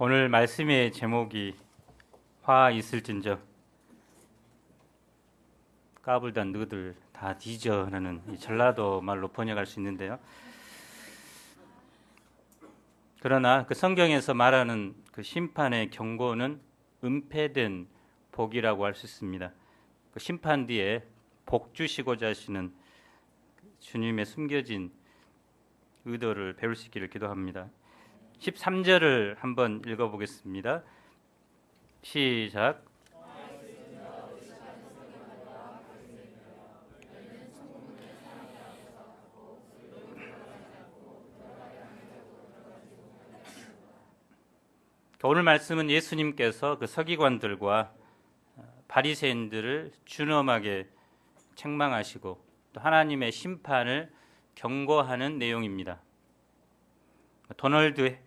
오늘 말씀의 제목이 화 있을진저 까불던 너희들 다 뒤져라는 이 전라도 말로 번역할 수 있는데요. 그러나 그 성경에서 말하는 그 심판의 경고는 은폐된 복이라고 할 수 있습니다. 그 심판 뒤에 복 주시고자 하시는 주님의 숨겨진 의도를 배울 수 있기를 기도합니다. 13절을 한번 읽어보겠습니다. 시작. 오늘 말씀은 예수님께서 그 서기관들과 바리새인들을 준엄하게 책망하시고 또 하나님의 심판을 경고하는 내용입니다. 도널드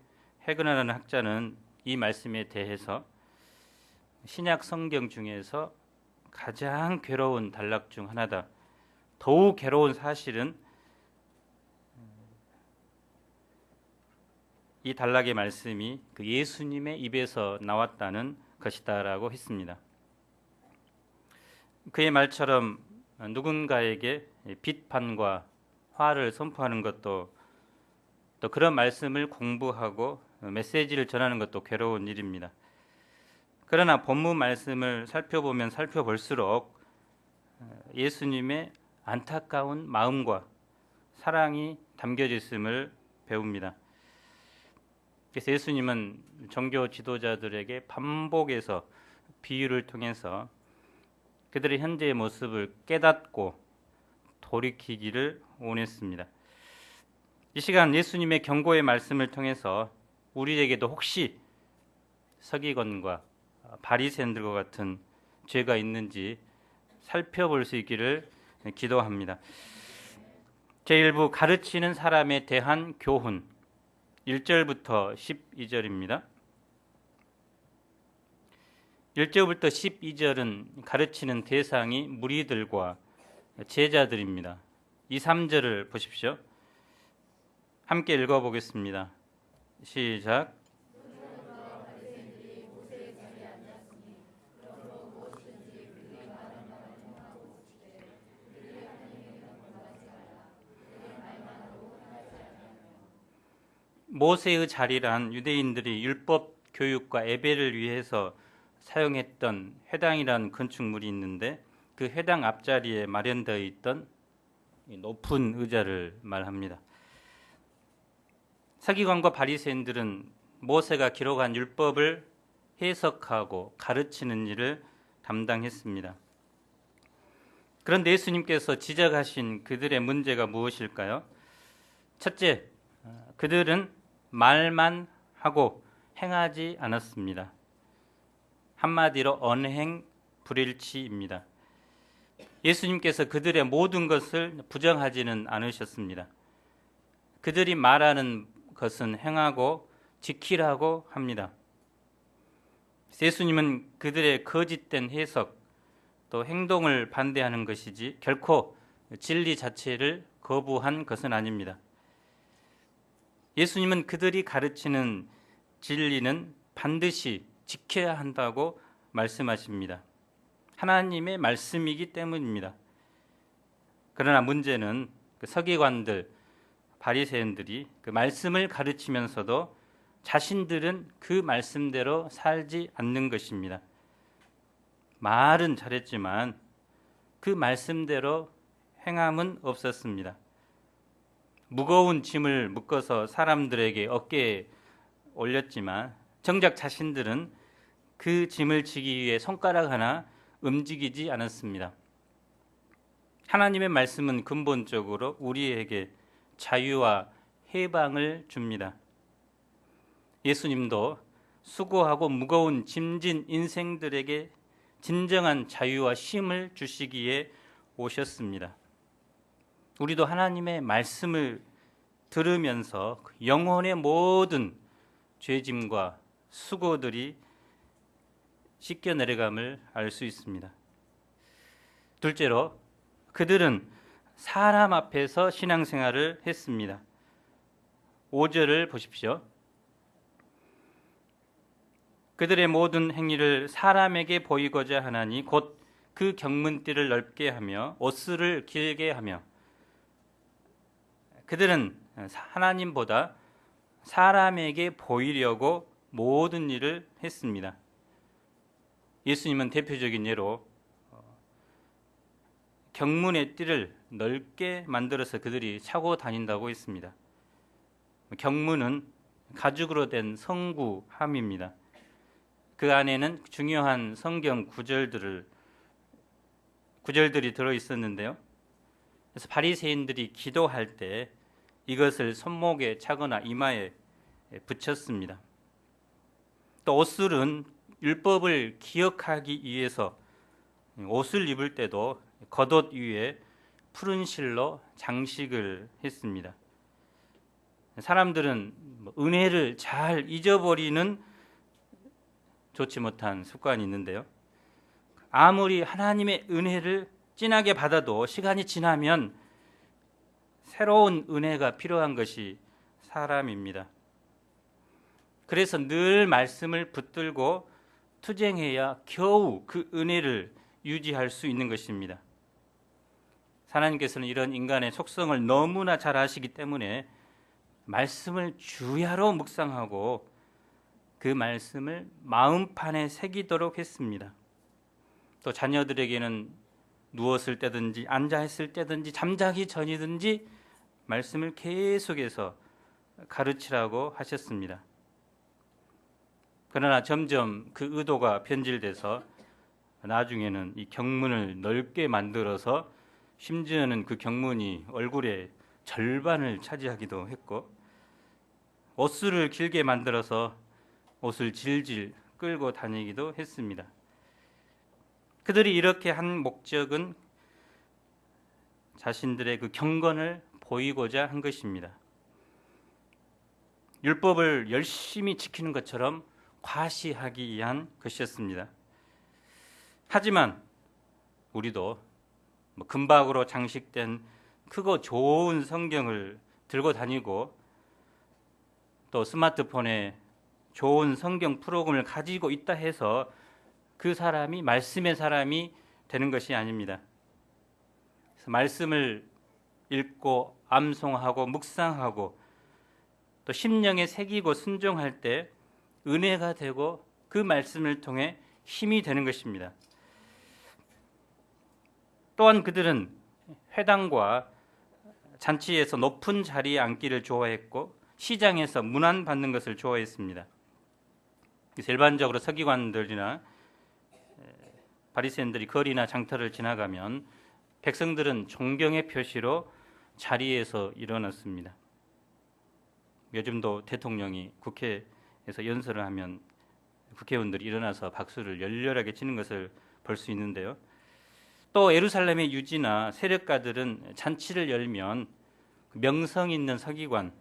해그너라는 학자는 이 말씀에 대해서 신약 성경 중에서 가장 괴로운 단락 중 하나다. 더욱 괴로운 사실은 이 단락의 말씀이 그 예수님의 입에서 나왔다는 것이다라고 했습니다. 그의 말처럼 누군가에게 비판과 화를 선포하는 것도 또 그런 말씀을 공부하고 메시지를 전하는 것도 괴로운 일입니다. 그러나 본문 말씀을 살펴보면 살펴볼수록 예수님의 안타까운 마음과 사랑이 담겨져 있음을 배웁니다. 그래서 예수님은 종교 지도자들에게 반복해서 비유를 통해서 그들의 현재의 모습을 깨닫고 돌이키기를 원했습니다. 이 시간 예수님의 경고의 말씀을 통해서 우리에게도 혹시 서기관과 바리새인들과 같은 죄가 있는지 살펴볼 수 있기를 기도합니다. 제1부 가르치는 사람에 대한 교훈 1절부터 12절입니다. 1절부터 12절은 가르치는 대상이 무리들과 제자들입니다. 2, 3절을 보십시오. 함께 읽어보겠습니다. 시작. 모세의 자리란 유대인들이 율법 교육과 예배를 위해서 사용했던 회당이라는 건축물이 있는데 그 회당 앞자리에 마련되어 있던 높은 의자를 말합니다. 서기관과 바리새인들은 모세가 기록한 율법을 해석하고 가르치는 일을 담당했습니다. 그런데 예수님께서 지적하신 그들의 문제가 무엇일까요? 첫째, 그들은 말만 하고 행하지 않았습니다. 한마디로 언행 불일치입니다. 예수님께서 그들의 모든 것을 부정하지는 않으셨습니다. 그들이 말하는 것은 행하고 지키라고 합니다. 예수님은 그들의 거짓된 해석 또 행동을 반대하는 것이지 결코 진리 자체를 거부한 것은 아닙니다. 예수님은 그들이 가르치는 진리는 반드시 지켜야 한다고 말씀하십니다. 하나님의 말씀이기 때문입니다. 그러나 문제는 그 서기관들, 바리새인들이 그 말씀을 가르치면서도 자신들은 그 말씀대로 살지 않는 것입니다. 말은 잘했지만 그 말씀대로 행함은 없었습니다. 무거운 짐을 묶어서 사람들에게 어깨에 올렸지만 정작 자신들은 그 짐을 지기 위해 손가락 하나 움직이지 않았습니다. 하나님의 말씀은 근본적으로 우리에게 자유와 해방을 줍니다. 예수님도 수고하고 무거운 짐진 인생들에게 진정한 자유와 쉼을 주시기에 오셨습니다. 우리도 하나님의 말씀을 들으면서 영혼의 모든 죄짐과 수고들이 씻겨 내려감을 알 수 있습니다. 둘째로 그들은 사람 앞에서 신앙생활을 했습니다. 5절을 보십시오. 그들의 모든 행위를 사람에게 보이고자 하나니 곧 그 경문띠를 넓게 하며 옷술을 길게 하며. 그들은 하나님보다 사람에게 보이려고 모든 일을 했습니다. 예수님은 대표적인 예로 경문의 띠를 넓게 만들어서 그들이 차고 다닌다고 했습니다. 경문은 가죽으로 된 성구함입니다. 그 안에는 중요한 성경 구절들이 들어 있었는데요. 그래서 바리새인들이 기도할 때 이것을 손목에 차거나 이마에 붙였습니다. 또 옷술은 율법을 기억하기 위해서 옷을 입을 때도 겉옷 위에 푸른 실로 장식을 했습니다. 사람들은 은혜를 잘 잊어버리는 좋지 못한 습관이 있는데요. 아무리 하나님의 은혜를 진하게 받아도 시간이 지나면 새로운 은혜가 필요한 것이 사람입니다. 그래서 늘 말씀을 붙들고 투쟁해야 겨우 그 은혜를 유지할 수 있는 것입니다. 하나님께서는 이런 인간의 속성을 너무나 잘 아시기 때문에 말씀을 주야로 묵상하고 그 말씀을 마음판에 새기도록 했습니다. 또 자녀들에게는 누웠을 때든지 앉아있을 때든지 잠자기 전이든지 말씀을 계속해서 가르치라고 하셨습니다. 그러나 점점 그 의도가 변질돼서 나중에는 이 경문을 넓게 만들어서 심지어는 그 경문이 얼굴의 절반을 차지하기도 했고, 옷술을 길게 만들어서 옷을 질질 끌고 다니기도 했습니다. 그들이 이렇게 한 목적은 자신들의 그 경건을 보이고자 한 것입니다. 율법을 열심히 지키는 것처럼 과시하기 위한 것이었습니다. 하지만 우리도 금박으로 장식된 크고 좋은 성경을 들고 다니고 또 스마트폰에 좋은 성경 프로그램을 가지고 있다 해서 그 사람이 말씀의 사람이 되는 것이 아닙니다. 그래서 말씀을 읽고 암송하고 묵상하고 또 심령에 새기고 순종할 때 은혜가 되고 그 말씀을 통해 힘이 되는 것입니다. 또한 그들은 회당과 잔치에서 높은 자리에 앉기를 좋아했고 시장에서 문안받는 것을 좋아했습니다. 일반적으로 서기관들이나 바리새인들이 거리나 장터를 지나가면 백성들은 존경의 표시로 자리에서 일어났습니다. 요즘도 대통령이 국회에서 연설을 하면 국회의원들이 일어나서 박수를 열렬하게 치는 것을 볼 수 있는데요. 또 예루살렘의 유지나 세력가들은 잔치를 열면 명성 있는 서기관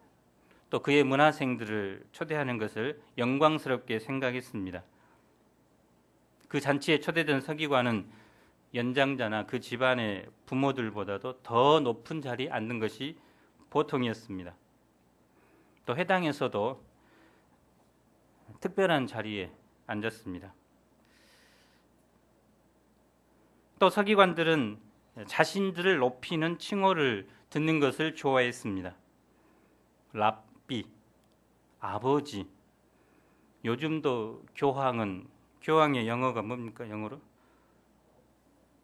또 그의 문화생들을 초대하는 것을 영광스럽게 생각했습니다. 그 잔치에 초대된 서기관은 연장자나 그 집안의 부모들보다도 더 높은 자리에 앉는 것이 보통이었습니다. 또 회당에서도 특별한 자리에 앉았습니다. 또 서기관들은 자신들을 높이는 칭호를 듣는 것을 좋아했습니다. 랍비, 아버지. 요즘도 교황의 영어가 뭡니까? 영어로?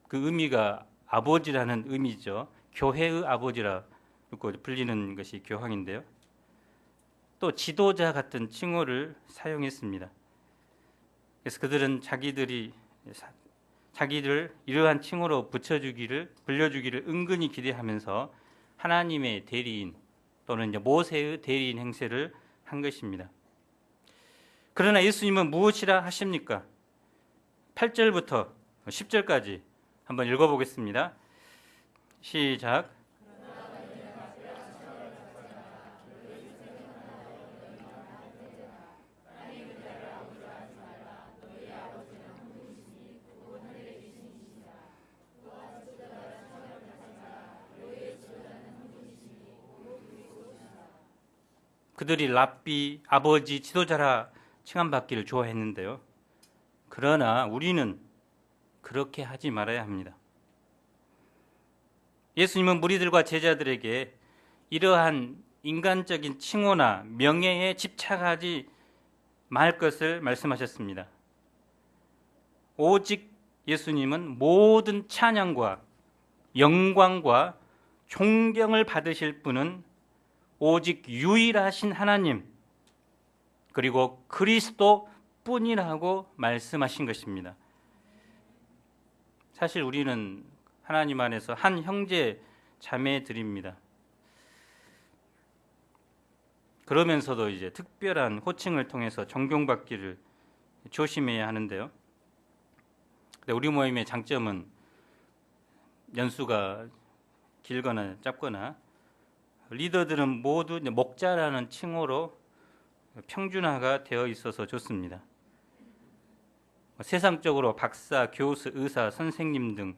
그 의미가 아버지라는 의미죠. 교회의 아버지라고 불리는 것이 교황인데요. 또 지도자 같은 칭호를 사용했습니다. 그래서 그들은 자기들 이러한 칭호로 불려주기를 은근히 기대하면서 하나님의 대리인 또는 모세의 대리인 행세를 한 것입니다. 그러나 예수님은 무엇이라 하십니까? 8절부터 10절까지 한번 읽어보겠습니다. 시작. 그들이 랍비, 아버지, 지도자라 칭함받기를 좋아했는데요. 그러나 우리는 그렇게 하지 말아야 합니다. 예수님은 무리들과 제자들에게 이러한 인간적인 칭호나 명예에 집착하지 말 것을 말씀하셨습니다. 오직 예수님은 모든 찬양과 영광과 존경을 받으실 분은 오직 유일하신 하나님 그리고 그리스도 뿐이라고 말씀하신 것입니다. 사실 우리는 하나님 안에서 한 형제 자매들입니다. 그러면서도 이제 특별한 호칭을 통해서 존경받기를 조심해야 하는데요. 근데 우리 모임의 장점은 연수가 길거나 짧거나 리더들은 모두 목자라는 칭호로 평준화가 되어 있어서 좋습니다. 세상적으로 박사, 교수, 의사, 선생님 등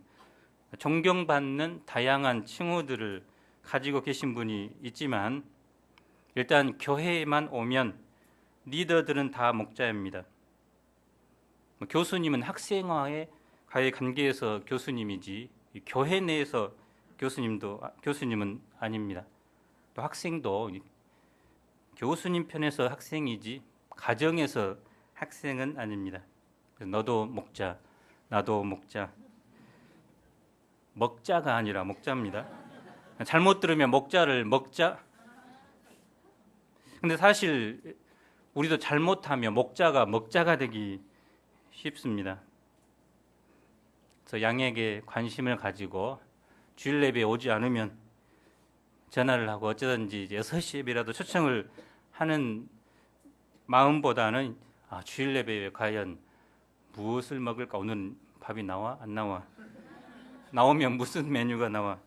존경받는 다양한 칭호들을 가지고 계신 분이 있지만 일단 교회에만 오면 리더들은 다 목자입니다. 교수님은 학생과의 관계에서 교수님이지 교회 내에서 교수님은 아닙니다. 또 학생도 교수님 편에서 학생이지 가정에서 학생은 아닙니다. 너도 목자, 나도 목자. 먹자가 아니라 목자입니다. 잘못 들으면 목자를 먹자. 근데 사실 우리도 잘못하면 목자가 먹자가 되기 쉽습니다. 그래서 양에게 관심을 가지고 주일 예배에 오지 않으면 전화를 하고 어쩌든지 6시 예배라도 초청을 하는 마음보다는 주일 예배에 과연 무엇을 먹을까? 오늘 밥이 나와? 안 나와? 나오면 무슨 메뉴가 나와?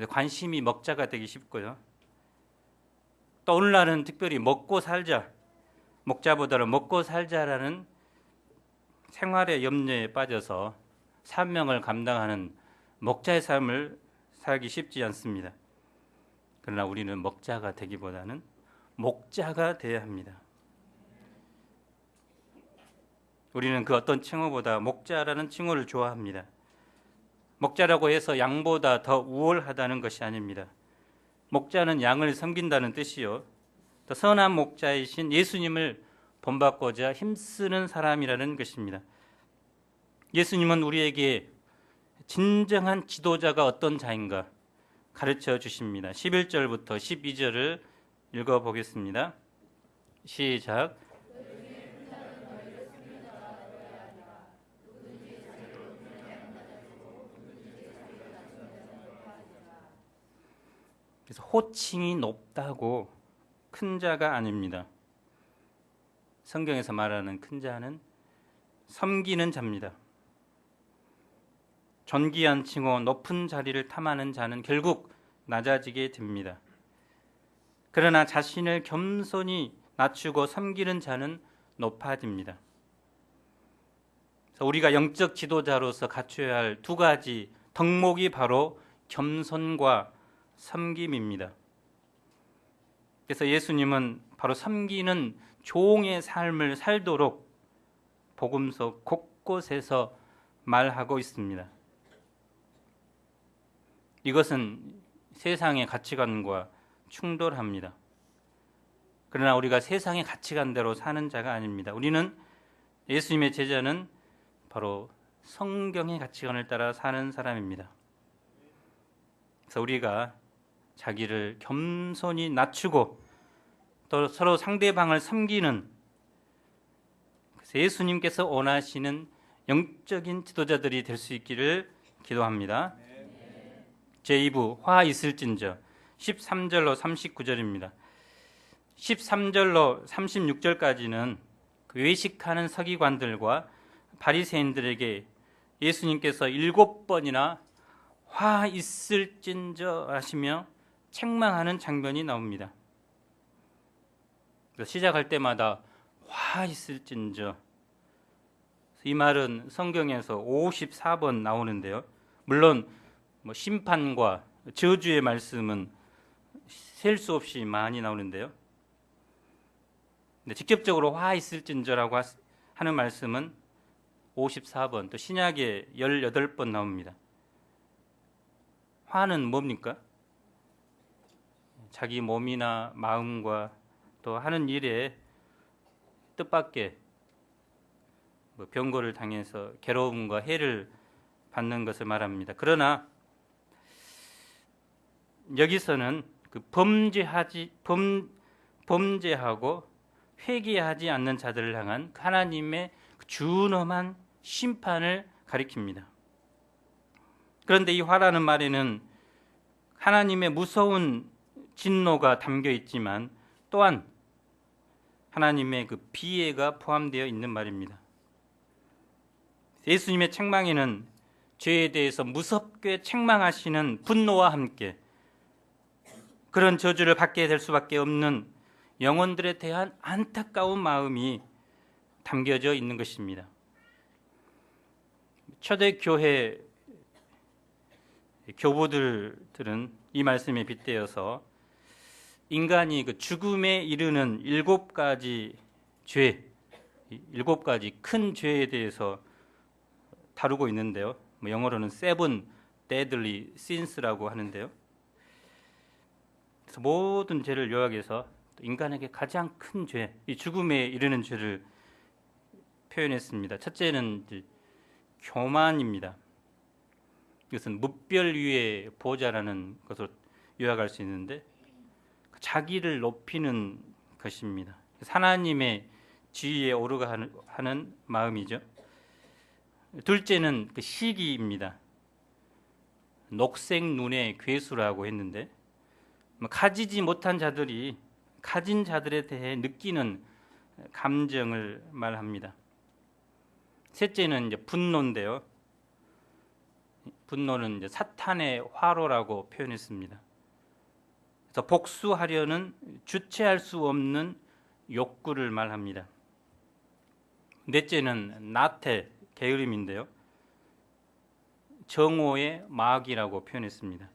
관심이 먹자가 되기 쉽고요. 또 오늘날은 특별히 먹고 살자, 목자보다는 먹고 살자라는 생활의 염려에 빠져서 사명을 감당하는 목자의 삶을 살기 쉽지 않습니다. 그러나 우리는 먹자가 되기보다는 목자가 되어야 합니다. 우리는 그 어떤 칭호보다 목자라는 칭호를 좋아합니다. 목자라고 해서 양보다 더 우월하다는 것이 아닙니다. 목자는 양을 섬긴다는 뜻이요. 또 선한 목자이신 예수님을 본받고자 힘쓰는 사람이라는 것입니다. 예수님은 우리에게 진정한 지도자가 어떤 자인가 가르쳐 주십니다. 11절부터 12절을 읽어보겠습니다. 시작. 그래서 호칭이 높다고 큰 자가 아닙니다. 성경에서 말하는 큰 자는 섬기는 자입니다. 존귀한 칭호, 높은 자리를 탐하는 자는 결국 낮아지게 됩니다. 그러나 자신을 겸손히 낮추고 섬기는 자는 높아집니다. 그래서 우리가 영적 지도자로서 갖춰야 할 두 가지 덕목이 바로 겸손과 섬김입니다. 그래서 예수님은 바로 섬기는 종의 삶을 살도록 복음서 곳곳에서 말하고 있습니다. 이것은 세상의 가치관과 충돌합니다. 그러나 우리가 세상의 가치관대로 사는 자가 아닙니다. 우리는 예수님의 제자는 바로 성경의 가치관을 따라 사는 사람입니다. 그래서 우리가 자기를 겸손히 낮추고 또 서로 상대방을 섬기는 예수님께서 원하시는 영적인 지도자들이 될 수 있기를 기도합니다. 제2부 화 있을진저 13절로 39절입니다. 13절로 36절까지는 외식하는 서기관들과 바리새인들에게 예수님께서 7번이나 화 있을진저 하시며 책망하는 장면이 나옵니다. 시작할 때마다 화 있을진저, 이 말은 성경에서 54번 나오는데요. 물론 심판과 저주의 말씀은 셀 수 없이 많이 나오는데요. 직접적으로 화 있을진저라고 하는 말씀은 54번, 또 신약에 18번 나옵니다. 화는 뭡니까? 자기 몸이나 마음과 또 하는 일에 뜻밖의 병고를 당해서 괴로움과 해를 받는 것을 말합니다. 그러나 여기서는 그 범죄하고 회개하지 않는 자들을 향한 하나님의 준엄한 심판을 가리킵니다. 그런데 이 화라는 말에는 하나님의 무서운 진노가 담겨 있지만 또한 하나님의 그 비애가 포함되어 있는 말입니다. 예수님의 책망에는 죄에 대해서 무섭게 책망하시는 분노와 함께 그런 저주를 받게 될 수밖에 없는 영혼들에 대한 안타까운 마음이 담겨져 있는 것입니다. 초대교회 교부들은 이 말씀에 빗대어서 인간이 그 죽음에 이르는 7가지 죄, 7가지 큰 죄에 대해서 다루고 있는데요. 영어로는 Seven Deadly Sins라고 하는데요. 그래서 모든 죄를 요약해서 인간에게 가장 큰 죄, 이 죽음에 이르는 죄를 표현했습니다. 첫째는 교만입니다. 이것은 무별 위의 보좌라는 것으로 요약할 수 있는데 자기를 높이는 것입니다. 하나님의 지위에 오르가 하는 마음이죠. 둘째는 그 시기입니다. 녹색 눈의 괴수라고 했는데 가지지 못한 자들이 가진 자들에 대해 느끼는 감정을 말합니다. 셋째는 이제 분노인데요. 분노는 이제 사탄의 화로라고 표현했습니다. 그래서 복수하려는 주체할 수 없는 욕구를 말합니다. 넷째는 나태, 게으름인데요. 정오의 마귀라고 표현했습니다.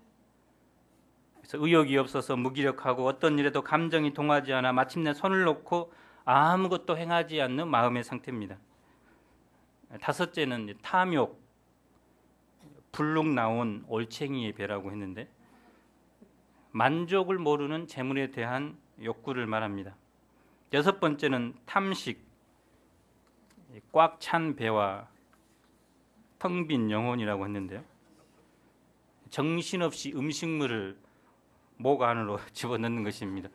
그래서 의욕이 없어서 무기력하고 어떤 일에도 감정이 동하지 않아 마침내 손을 놓고 아무것도 행하지 않는 마음의 상태입니다. 다섯째는 탐욕, 불룩 나온 올챙이의 배라고 했는데 만족을 모르는 재물에 대한 욕구를 말합니다. 여섯 번째는 탐식, 꽉 찬 배와 텅 빈 영혼이라고 했는데요. 정신없이 음식물을 목 안으로 집어넣는 것입니다.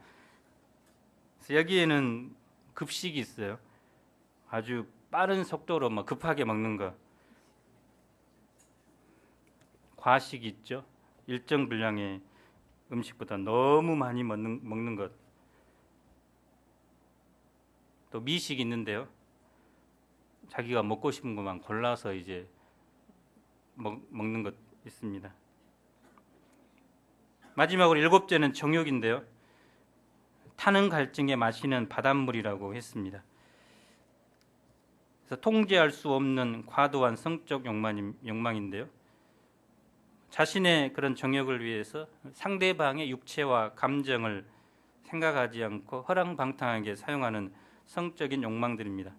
그래서 여기에는 급식이 있어요. 아주 빠른 속도로 급하게 먹는 것. 과식이 있죠. 일정 분량의 음식보다 너무 많이 먹는 것. 또 미식이 있는데요. 자기가 먹고 싶은 것만 골라서 이제 먹는 것 있습니다. 마지막으로 일곱째는 정욕인데요. 타는 갈증에 마시는 바닷물이라고 했습니다. 그래서 통제할 수 없는 과도한 성적 욕망인데요. 자신의 그런 정욕을 위해서 상대방의 육체와 감정을 생각하지 않고 허랑방탕하게 사용하는 성적인 욕망들입니다.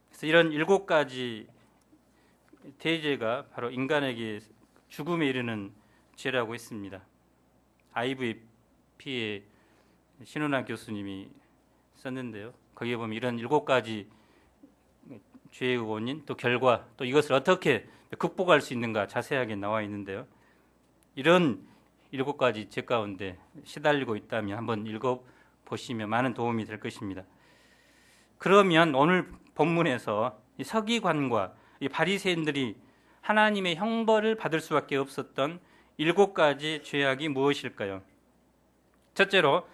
그래서 이런 7가지 대죄가 바로 인간에게 죽음에 이르는 죄라고 했습니다. IVP의 신원환 교수님이 썼는데요. 거기에 보면 이런 7가지 죄의 원인, 또 결과, 또 이것을 어떻게 극복할 수 있는가 자세하게 나와 있는데요. 이런 7가지 죄 가운데 시달리고 있다면 한번 읽어보시면 많은 도움이 될 것입니다. 그러면 오늘 본문에서 이 서기관과 이 바리새인들이 하나님의 형벌을 받을 수밖에 없었던 7가지 죄악이 무엇일까요? 첫째로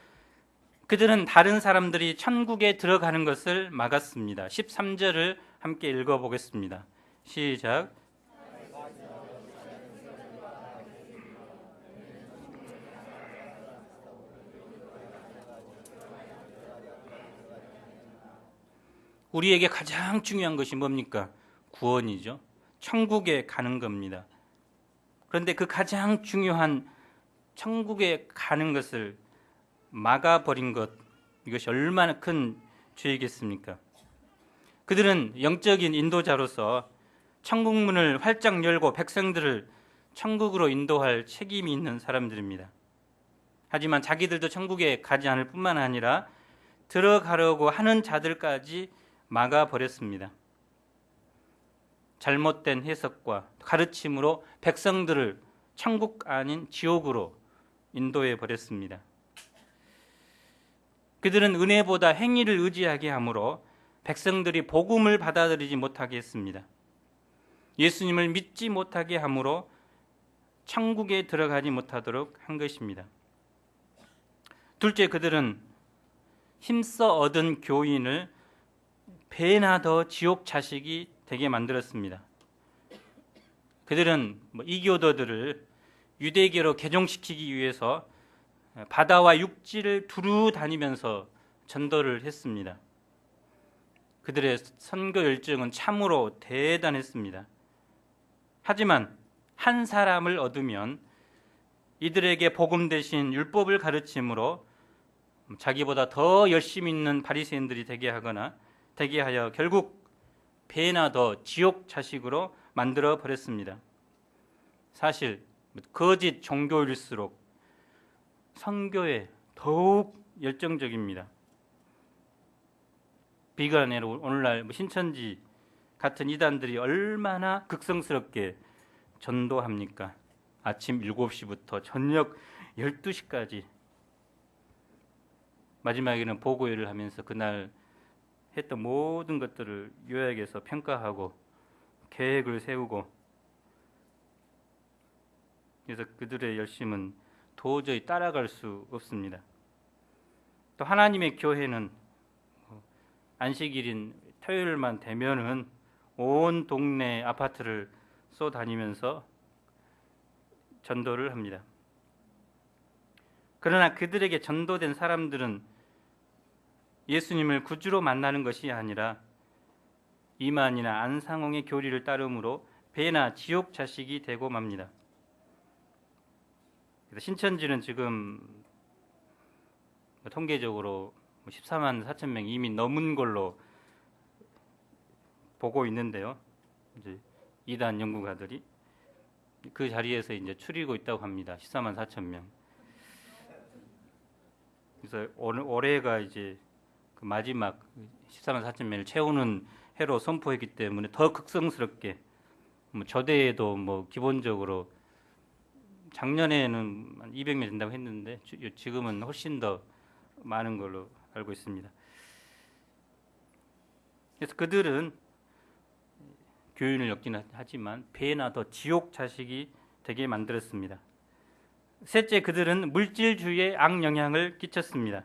그들은 다른 사람들이 천국에 들어가는 것을 막았습니다. 13절을 함께 읽어보겠습니다. 시작. 우리에게 가장 중요한 것이 뭡니까? 구원이죠. 천국에 가는 겁니다. 그런데 그 가장 중요한 천국에 가는 것을 막아버린 것, 이것이 얼마나 큰 주이겠습니까? 그들은 영적인 인도자로서 천국문을 활짝 열고 백성들을 천국으로 인도할 책임이 있는 사람들입니다. 하지만 자기들도 천국에 가지 않을 뿐만 아니라 들어가려고 하는 자들까지 막아버렸습니다. 잘못된 해석과 가르침으로 백성들을 천국 아닌 지옥으로 인도해 버렸습니다. 그들은 은혜보다 행위를 의지하게 하므로 백성들이 복음을 받아들이지 못하게 했습니다. 예수님을 믿지 못하게 하므로 천국에 들어가지 못하도록 한 것입니다. 둘째, 그들은 힘써 얻은 교인을 배나 더 지옥 자식이 되게 만들었습니다. 그들은 이교도들을 유대교로 개종시키기 위해서 바다와 육지를 두루 다니면서 전도를 했습니다. 그들의 선교 열정은 참으로 대단했습니다. 하지만 한 사람을 얻으면 이들에게 복음 대신 율법을 가르침으로 자기보다 더 열심히 있는 바리새인들이 되게 하여 결국 배나 더 지옥 자식으로 만들어 버렸습니다. 사실 거짓 종교일수록 선교에 더욱 열정적입니다. 비관으로 오늘날 신천지 같은 이단들이 얼마나 극성스럽게 전도합니까? 아침 7시부터 저녁 12시까지 마지막에는 보고회를 하면서 그날 했던 모든 것들을 요약해서 평가하고 계획을 세우고, 그래서 그들의 열심은 도저히 따라갈 수 없습니다. 또 하나님의 교회는 안식일인 토요일만 되면은 온 동네 아파트를 쏘다니면서 전도를 합니다. 그러나 그들에게 전도된 사람들은 예수님을 구주로 만나는 것이 아니라 이만이나 안상홍의 교리를 따름으로 배나 지옥 자식이 되고 맙니다. 신천지는 지금 통계적으로 14만 4천 명 이미 넘은 걸로 보고 있는데요. 이제 이단 연구가들이 그 자리에서 이제 추리고 있다고 합니다. 14만 4천 명. 그래서 올해가 이제 그 마지막 14만 4천 명을 채우는 해로 선포했기 때문에 더 극성스럽게 저대에도 기본적으로 작년에는 한 200명 된다고 했는데 지금은 훨씬 더 많은 걸로 알고 있습니다. 그래서 그들은 교인을 엮기는 하지만 배나 더 지옥 자식이 되게 만들었습니다. 셋째, 그들은 물질주의에 악영향을 끼쳤습니다.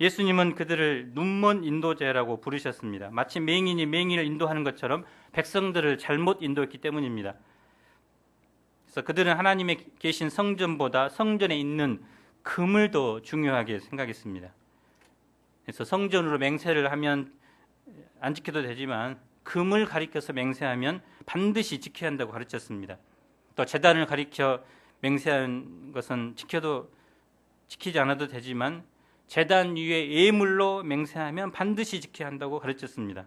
예수님은 그들을 눈먼 인도자라고 부르셨습니다. 마치 맹인이 맹인을 인도하는 것처럼 백성들을 잘못 인도했기 때문입니다. 그래서 그들은 하나님의 계신 성전보다 성전에 있는 금을 더 중요하게 생각했습니다. 그래서 성전으로 맹세를 하면 안 지켜도 되지만 금을 가리켜서 맹세하면 반드시 지켜야 한다고 가르쳤습니다. 또 제단을 가리켜 맹세한 것은 지키지 않아도 되지만 제단 위에 예물로 맹세하면 반드시 지켜야 한다고 가르쳤습니다.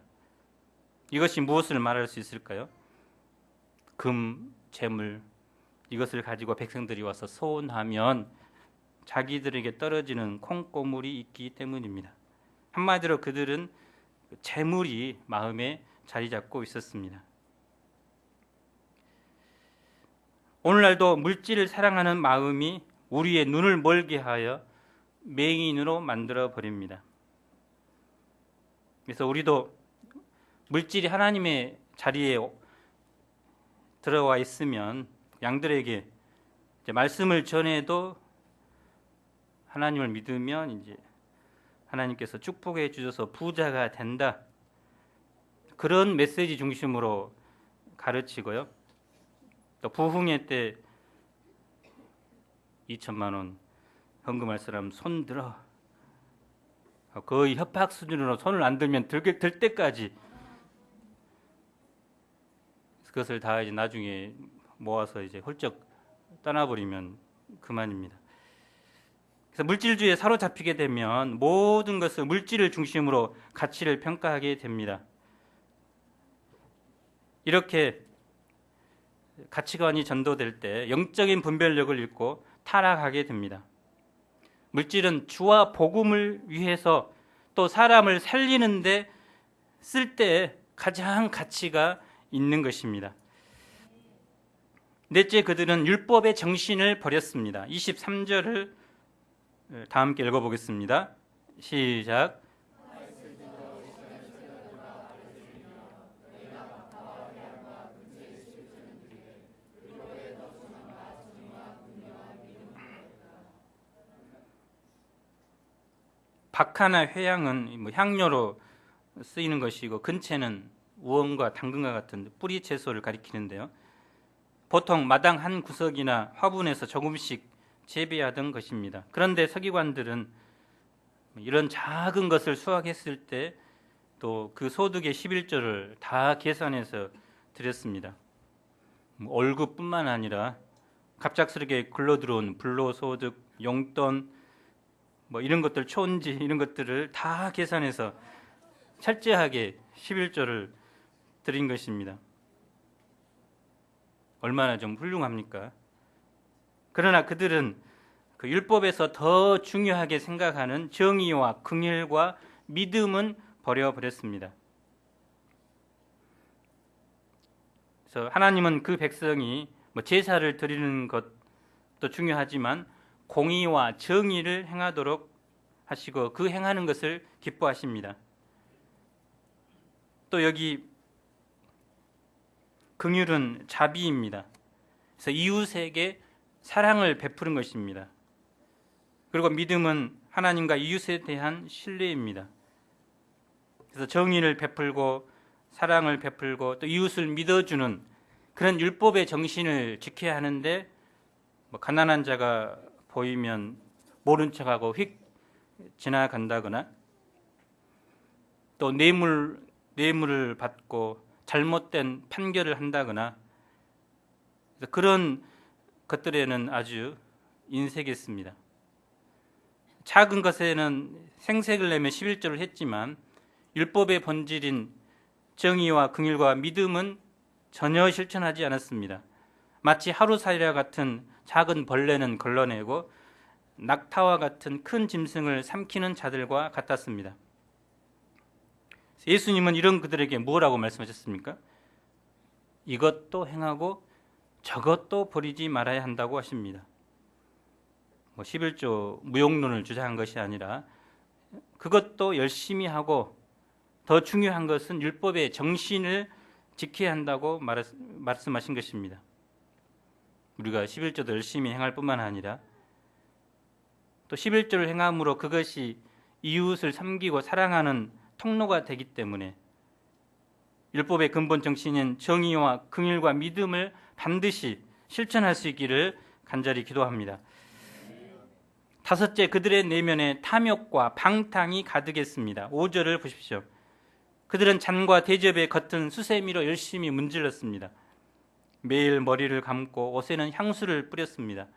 이것이 무엇을 말할 수 있을까요? 금, 재물, 이것을 가지고 백성들이 와서 소원하면 자기들에게 떨어지는 콩고물이 있기 때문입니다. 한마디로 그들은 재물이 마음에 자리 잡고 있었습니다. 오늘날도 물질을 사랑하는 마음이 우리의 눈을 멀게 하여 맹인으로 만들어 버립니다. 그래서 우리도 물질이 하나님의 자리에 들어와 있으면 양들에게 이제 말씀을 전해도 하나님을 믿으면 이제 하나님께서 축복해 주셔서 부자가 된다, 그런 메시지 중심으로 가르치고요. 또 부흥회 때 2천만 원 헌금할 사람 손 들어, 거의 협박 수준으로 손을 안 들면 들 때까지 그것을 다 이제 나중에 모아서 이제 훌쩍 떠나버리면 그만입니다. 그래서 물질주의에 사로잡히게 되면 모든 것을 물질을 중심으로 가치를 평가하게 됩니다. 이렇게 가치관이 전도될 때 영적인 분별력을 잃고 타락하게 됩니다. 물질은 주와 복음을 위해서 또 사람을 살리는데 쓸 때 가장 가치가 있는 것입니다. 넷째, 그들은 율법의 정신을 버렸습니다. 23절을 다 함께 읽어보겠습니다. 시작. 박하나 회향은 향료로 쓰이는 것이고 근채는 우엉과 당근과 같은 뿌리 채소를 가리키는데요. 보통 마당 한 구석이나 화분에서 조금씩 재배하던 것입니다. 그런데 서기관들은 이런 작은 것을 수확했을 때 또 그 소득의 11조를 다 계산해서 드렸습니다. 월급뿐만 아니라 갑작스럽게 굴러들어온 불로소득, 용돈, 이런 것들, 촌지 이런 것들을 다 계산해서 철저하게 11조를 드린 것입니다. 얼마나 좀 훌륭합니까? 그러나 그들은 그 율법에서 더 중요하게 생각하는 정의와 긍휼과 믿음은 버려버렸습니다. 그래서 하나님은 그 백성이 제사를 드리는 것도 중요하지만 공의와 정의를 행하도록 하시고 그 행하는 것을 기뻐하십니다. 또 여기 긍휼은 자비입니다. 그래서 이웃에게 사랑을 베푸는 것입니다. 그리고 믿음은 하나님과 이웃에 대한 신뢰입니다. 그래서 정의를 베풀고 사랑을 베풀고 또 이웃을 믿어주는 그런 율법의 정신을 지켜야 하는데 가난한 자가 보이면 모른 척하고 휙 지나간다거나 또 뇌물을 받고 잘못된 판결을 한다거나 그런 것들에는 아주 인색했습니다. 작은 것에는 생색을 내며 11조를 했지만 율법의 본질인 정의와 긍휼과 믿음은 전혀 실천하지 않았습니다. 마치 하루살이와 같은 작은 벌레는 걸러내고 낙타와 같은 큰 짐승을 삼키는 자들과 같았습니다. 예수님은 이런 그들에게 뭐라고 말씀하셨습니까? 이것도 행하고 저것도 버리지 말아야 한다고 하십니다. 11조 무용론을 주장한 것이 아니라 그것도 열심히 하고 더 중요한 것은 율법의 정신을 지켜야 한다고 말씀하신 것입니다. 우리가 11조도 열심히 행할 뿐만 아니라 또 11조를 행함으로 그것이 이웃을 섬기고 사랑하는 통로가 되기 때문에 율법의 근본 정신인 정의와 긍휼과 믿음을 반드시 실천할 수 있기를 간절히 기도합니다. 다섯째, 그들의 내면에 탐욕과 방탕이 가득했습니다. 5절을 보십시오. 그들은 잔과 대접의 겉은 수세미로 열심히 문질렀습니다. 매일 머리를 감고 옷에는 향수를 뿌렸습니다.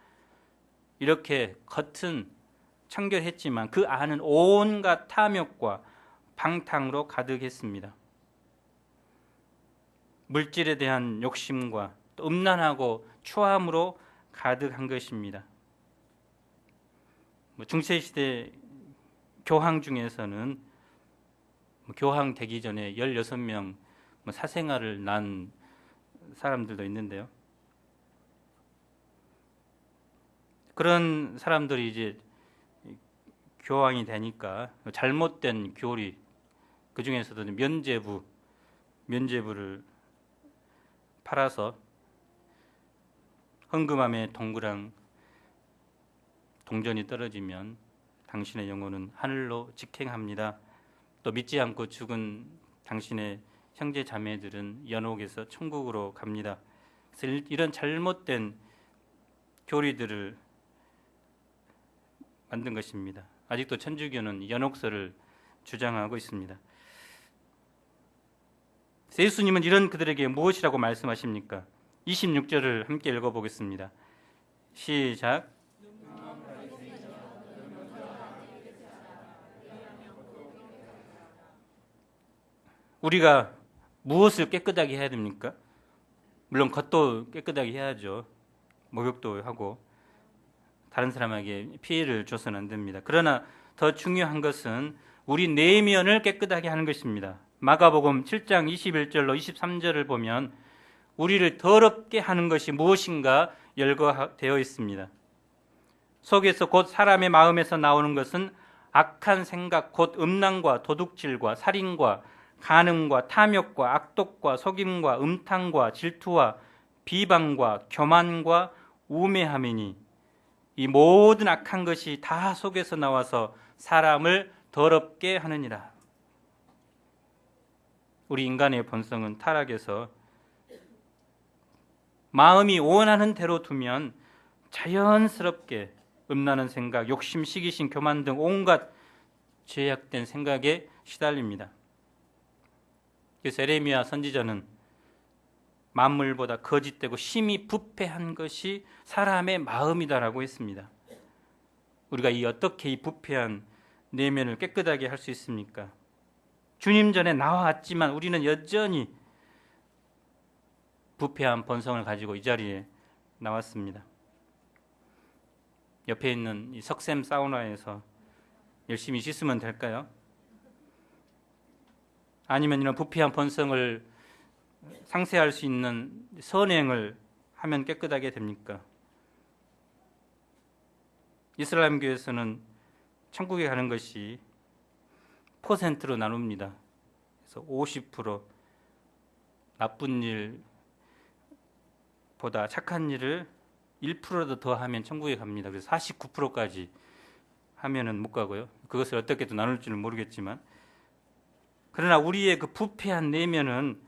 이렇게 겉은 청결했지만 그 안은 온갖 탐욕과 방탕으로 가득했습니다. 물질에 대한 욕심과 또 음란하고 추함으로 가득한 것입니다. 중세시대 교황 중에서는 교황 되기 전에 16명 사생아를 낳은 사람들도 있는데요. 그런 사람들이 이제 교황이 되니까 잘못된 교리, 그 중에서도 면죄부를 팔아서 헌금함에 동그랑 동전이 떨어지면 당신의 영혼은 하늘로 직행합니다. 또 믿지 않고 죽은 당신의 형제 자매들은 연옥에서 천국으로 갑니다. 그래서 이런 잘못된 교리들을 만든 것입니다. 아직도 천주교는 연옥설을 주장하고 있습니다. 예수님은 이런 그들에게 무엇이라고 말씀하십니까? 26절을 함께 읽어보겠습니다. 시작. 우리가 무엇을 깨끗하게 해야 됩니까? 물론 겉도 깨끗하게 해야죠. 목욕도 하고 다른 사람에게 피해를 줘서는 안 됩니다. 그러나 더 중요한 것은 우리 내면을 깨끗하게 하는 것입니다. 마가복음 7장 21절로 23절을 보면 우리를 더럽게 하는 것이 무엇인가 열거되어 있습니다. 속에서 곧 사람의 마음에서 나오는 것은 악한 생각 곧 음란과 도둑질과 살인과 간음과 탐욕과 악독과 속임과 음탕과 질투와 비방과 교만과 우매함이니 이 모든 악한 것이 다 속에서 나와서 사람을 더럽게 하느니라. 우리 인간의 본성은 타락해서 마음이 원하는 대로 두면 자연스럽게 음란한 생각, 욕심, 시기심, 교만 등 온갖 죄악된 생각에 시달립니다. 그래서 에레미야 선지자는 만물보다 거짓되고 심히 부패한 것이 사람의 마음이다라고 했습니다. 우리가 어떻게 이 부패한 내면을 깨끗하게 할 수 있습니까? 주님 전에 나와왔지만 우리는 여전히 부패한 본성을 가지고 이 자리에 나왔습니다. 옆에 있는 이 석샘 사우나에서 열심히 씻으면 될까요? 아니면 이런 부패한 본성을 상쇄할 수 있는 선행을 하면 깨끗하게 됩니까? 이슬람교에서는 천국에 가는 것이 퍼센트로 나눕니다. 그래서 50% 나쁜 일보다 착한 일을 1%도 더 하면 천국에 갑니다. 그래서 49%까지 하면은 못 가고요. 그것을 어떻게 또 나눌지는 모르겠지만, 그러나 우리의 그 부패한 내면은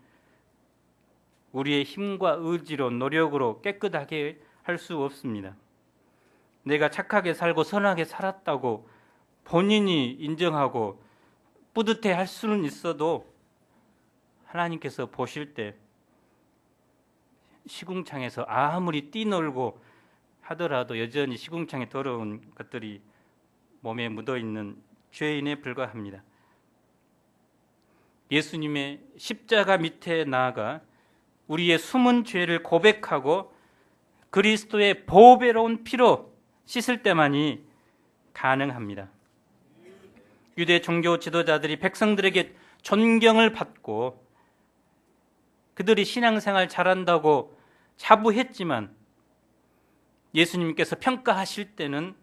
우리의 힘과 의지로 노력으로 깨끗하게 할 수 없습니다. 내가 착하게 살고 선하게 살았다고 본인이 인정하고 뿌듯해 할 수는 있어도 하나님께서 보실 때 시궁창에서 아무리 뛰놀고 하더라도 여전히 시궁창에 더러운 것들이 몸에 묻어있는 죄인에 불과합니다. 예수님의 십자가 밑에 나아가 우리의 숨은 죄를 고백하고 그리스도의 보배로운 피로 씻을 때만이 가능합니다. 유대 종교 지도자들이 백성들에게 존경을 받고 그들이 신앙생활 잘한다고 자부했지만 예수님께서 평가하실 때는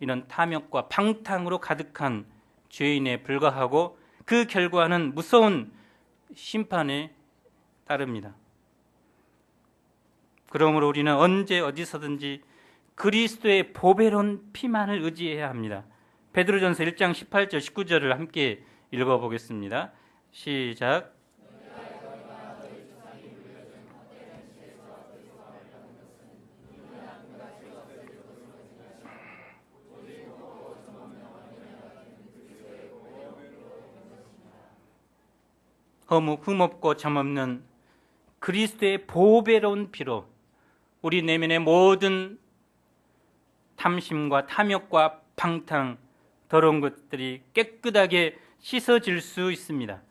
이런 탐욕과 방탕으로 가득한 죄인에 불과하고 그 결과는 무서운 심판에 따릅니다. 그러므로 우리는 언제 어디서든지 그리스도의 보배로운 피만을 의지해야 합니다. 베드로전서 1장 18절 19절을 함께 읽어보겠습니다. 시작. 흠없고 점없는 그리스도의 보배로운 피로 우리 내면의 모든 탐심과 탐욕과 방탕, 더러운 것들이 깨끗하게 씻어질 수 있습니다.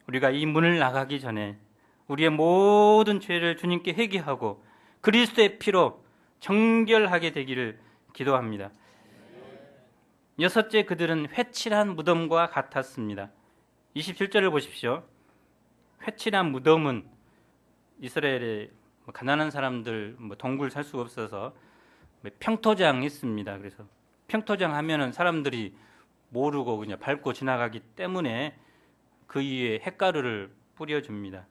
우리가 이 문을 나가기 전에 우리의 모든 죄를 주님께 회개하고 그리스도의 피로 정결하게 되기를 기도합니다. 여섯째, 그들은 회칠한 무덤과 같았습니다. 27절을 보십시오. 회칠한 무덤은 이스라엘의 가난한 사람들 동굴 살 수가 없어서 평토장 있습니다. 그래서 평토장 하면은 사람들이 모르고 그냥 밟고 지나가기 때문에 그 위에 햇가루를 뿌려줍니다.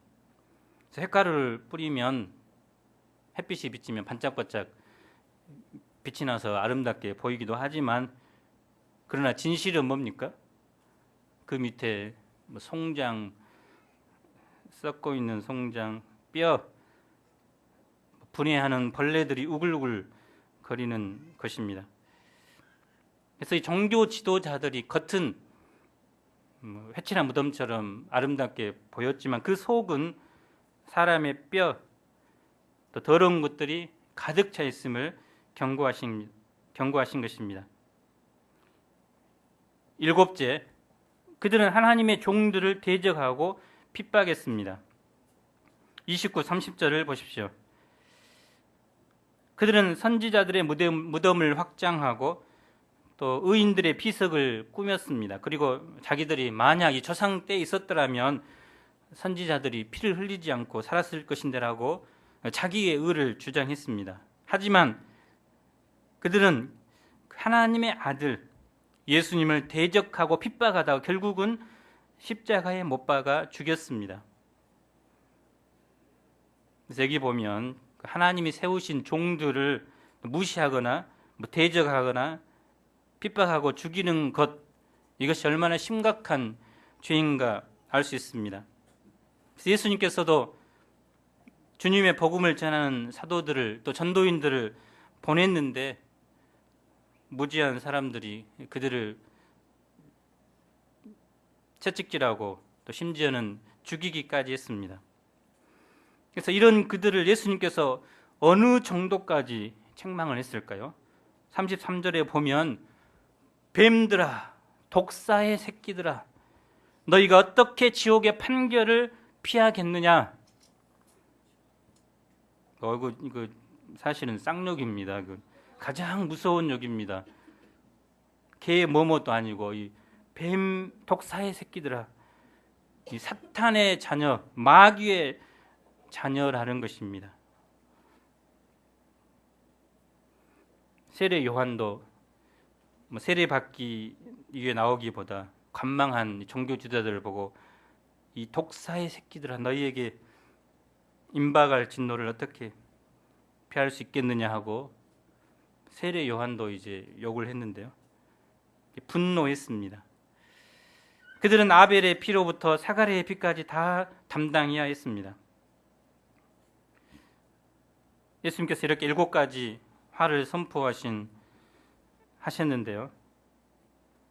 그래서 햇가루를 뿌리면 햇빛이 비치면 반짝반짝 빛이 나서 아름답게 보이기도 하지만, 그러나 진실은 뭡니까? 그 밑에 송장, 썩고 있는 송장, 뼈, 분해하는 벌레들이 우글우글 거리는 것입니다. 그래서 이 종교 지도자들이 겉은 회칠한 무덤처럼 아름답게 보였지만 그 속은 사람의 뼈, 또 더러운 것들이 가득 차 있음을 경고하신 것입니다. 일곱째, 그들은 하나님의 종들을 대적하고 핍박했습니다. 29, 30절을 보십시오. 그들은 선지자들의 무덤을 확장하고 또 의인들의 비석을 꾸몄습니다. 그리고 자기들이 만약 이 조상 때에 있었더라면 선지자들이 피를 흘리지 않고 살았을 것인데라고 자기의 의를 주장했습니다. 하지만 그들은 하나님의 아들 예수님을 대적하고 핍박하다가 결국은 십자가에 못 박아 죽였습니다. 그래서 여기 보면 하나님이 세우신 종들을 무시하거나 대적하거나 핍박하고 죽이는 것, 이것이 얼마나 심각한 죄인가 알 수 있습니다. 그래서 예수님께서도 주님의 복음을 전하는 사도들을 또 전도인들을 보냈는데 무지한 사람들이 그들을 채찍질하고 또 심지어는 죽이기까지 했습니다. 그래서 이런 그들을 예수님께서 어느 정도까지 책망을 했을까요? 33절에 보면 뱀들아, 독사의 새끼들아, 너희가 어떻게 지옥의 판결을 피하겠느냐? 이거 사실은 쌍욕입니다. 가장 무서운 욕입니다. 개 뭐뭐도 아니고 이 뱀 독사의 새끼들아, 이 사탄의 자녀, 마귀의 자녀라는 것입니다. 세례 요한도 세례 받기 위해 나오기보다 관망한 종교 지도자들을 보고 이 독사의 새끼들아, 너희에게 임박할 진노를 어떻게 피할 수 있겠느냐 하고 세례 요한도 이제 욕을 했는데요. 분노했습니다. 그들은 아벨의 피로부터 사가랴의 피까지 다 담당해야 했습니다. 예수님께서 이렇게 7가지 화를 하셨는데요.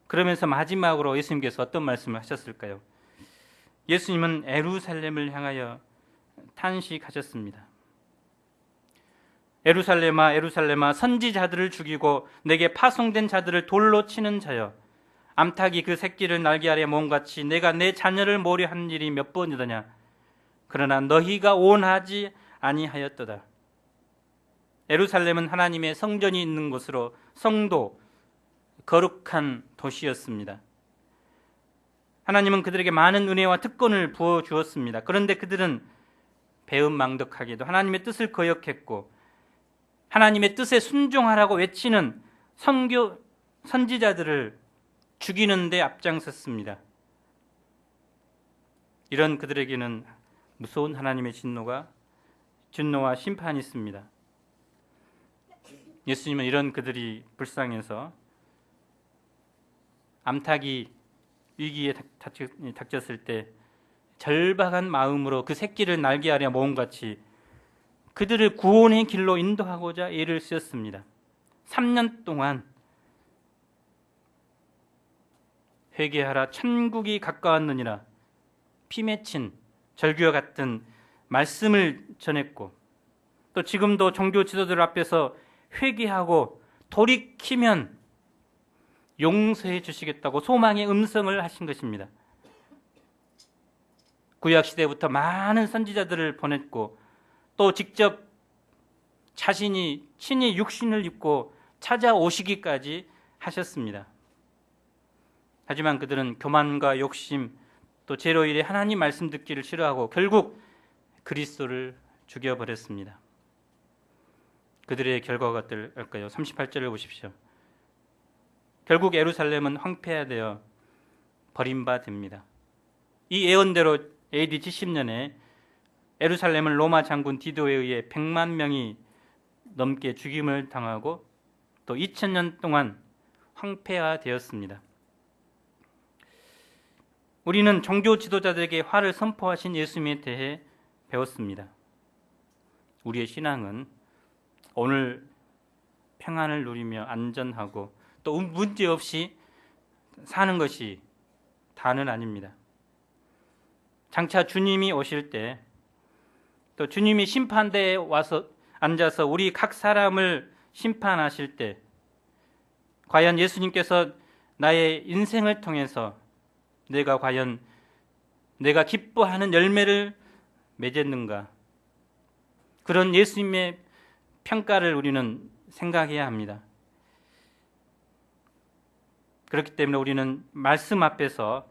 그러면서 마지막으로 예수님께서 어떤 말씀을 하셨을까요? 예수님은 예루살렘을 향하여 탄식하셨습니다. 예루살렘아, 예루살렘아, 선지자들을 죽이고 내게 파송된 자들을 돌로 치는 자여, 암탉이 그 새끼를 날개 아래 모음같이 내가 내 자녀를 모려 한 일이 몇 번이더냐. 그러나 너희가 원하지 아니하였도다. 예루살렘은 하나님의 성전이 있는 곳으로 성도, 거룩한 도시였습니다. 하나님은 그들에게 많은 은혜와 특권을 부어주었습니다. 그런데 그들은 배은망덕하게도 하나님의 뜻을 거역했고 하나님의 뜻에 순종하라고 외치는 선지자들을 죽이는 데 앞장섰습니다. 이런 그들에게는 무서운 하나님의 진노와 심판이 있습니다. 예수님은 이런 그들이 불쌍해서 암탉이 위기에 닥쳤을 때 절박한 마음으로 그 새끼를 날개 아래 모음같이 그들을 구원의 길로 인도하고자 애를 쓰였습니다. 3년 동안 회개하라, 천국이 가까웠느니라, 피 맺힌 절규와 같은 말씀을 전했고 또 지금도 종교 지도자들 앞에서 회개하고 돌이키면 용서해 주시겠다고 소망의 음성을 하신 것입니다. 구약시대부터 많은 선지자들을 보냈고 또 직접 자신이 친히 육신을 입고 찾아오시기까지 하셨습니다. 하지만 그들은 교만과 욕심 또 죄로 인해 하나님 말씀 듣기를 싫어하고 결국 그리스도를 죽여버렸습니다. 그들의 결과가 어떨까요? 38절을 보십시오. 결국 예루살렘은 황폐화되어 버림받습니다. 이 예언대로 AD 70년에 예루살렘은 로마 장군 디도에 의해 100만 명이 넘게 죽임을 당하고 또 2000년 동안 황폐화되었습니다. 우리는 종교 지도자들에게 화를 선포하신 예수님에 대해 배웠습니다. 우리의 신앙은 오늘 평안을 누리며 안전하고 또 문제 없이 사는 것이 다는 아닙니다. 장차 주님이 오실 때 또 주님이 심판대에 와서 앉아서 우리 각 사람을 심판하실 때 과연 예수님께서 나의 인생을 통해서 내가 과연 내가 기뻐하는 열매를 맺었는가? 그런 예수님의 평가를 우리는 생각해야 합니다. 그렇기 때문에 우리는 말씀 앞에서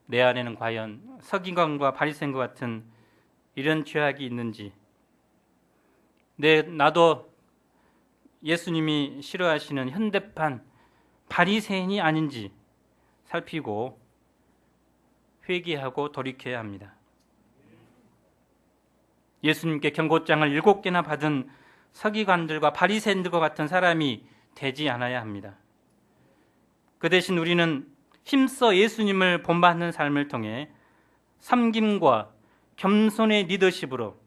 내 안에는 과연 서기관과 바리새인과 같은 이런 죄악이 있는지, 나도 예수님이 싫어하시는 현대판 바리새인이 아닌지 살피고 회개하고 돌이켜야 합니다. 예수님께 경고장을 7개나 받은 서기관들과 바리새인들과 같은 사람이 되지 않아야 합니다. 그 대신 우리는 힘써 예수님을 본받는 삶을 통해 섬김과 겸손의 리더십으로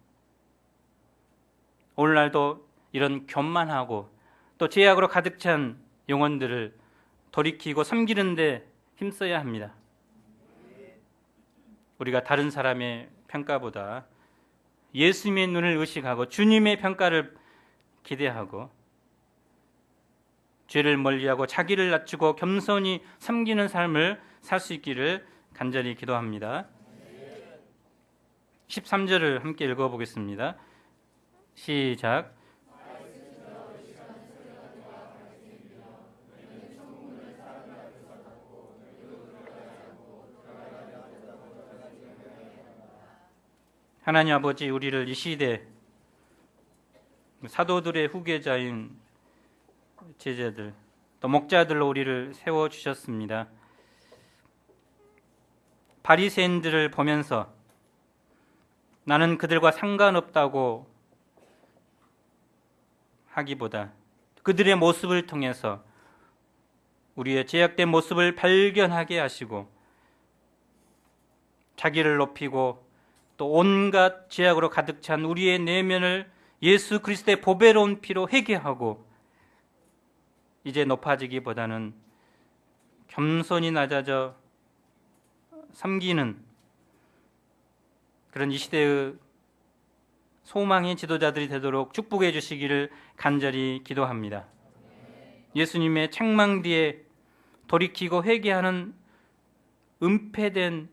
오늘날도 이런 교만하고 또 죄악으로 가득 찬 영혼들을 돌이키고 섬기는 데 힘써야 합니다. 우리가 다른 사람의 평가보다 예수님의 눈을 의식하고 주님의 평가를 기대하고 죄를 멀리하고 자기를 낮추고 겸손히 섬기는 삶을 살 수 있기를 간절히 기도합니다. 13절을 함께 읽어보겠습니다. 시작. 하나님 아버지, 우리를 이 시대 사도들의 후계자인 제자들 또 목자들로 우리를 세워주셨습니다. 바리새인들을 보면서 나는 그들과 상관없다고 하기보다 그들의 모습을 통해서 우리의 죄악된 모습을 발견하게 하시고 자기를 높이고 또 온갖 죄악으로 가득 찬 우리의 내면을 예수 그리스도의 보배로운 피로 회개하고 이제 높아지기보다는 겸손히 낮아져 섬기는 그런 이 시대의 소망의 지도자들이 되도록 축복해 주시기를 간절히 기도합니다. 예수님의 책망 뒤에 돌이키고 회개하는 은폐된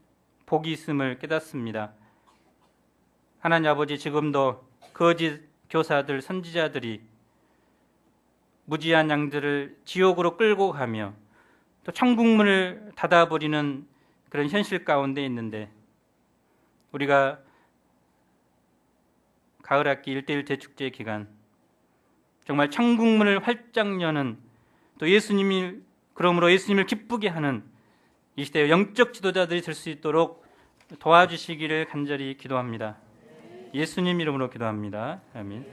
복이 있음을 깨닫습니다. 하나님 아버지, 지금도 거짓 교사들, 선지자들이 무지한 양들을 지옥으로 끌고 가며 또 천국문을 닫아버리는 그런 현실 가운데 있는데, 우리가 가을학기 1:1 대축제 기간 정말 천국문을 활짝 여는, 또 그러므로 예수님을 기쁘게 하는 이 시대의 영적 지도자들이 될 수 있도록 도와주시기를 간절히 기도합니다. 예수님 이름으로 기도합니다. 아멘.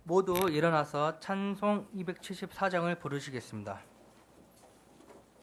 모두 일어나서 찬송 274장을 부르시겠습니다.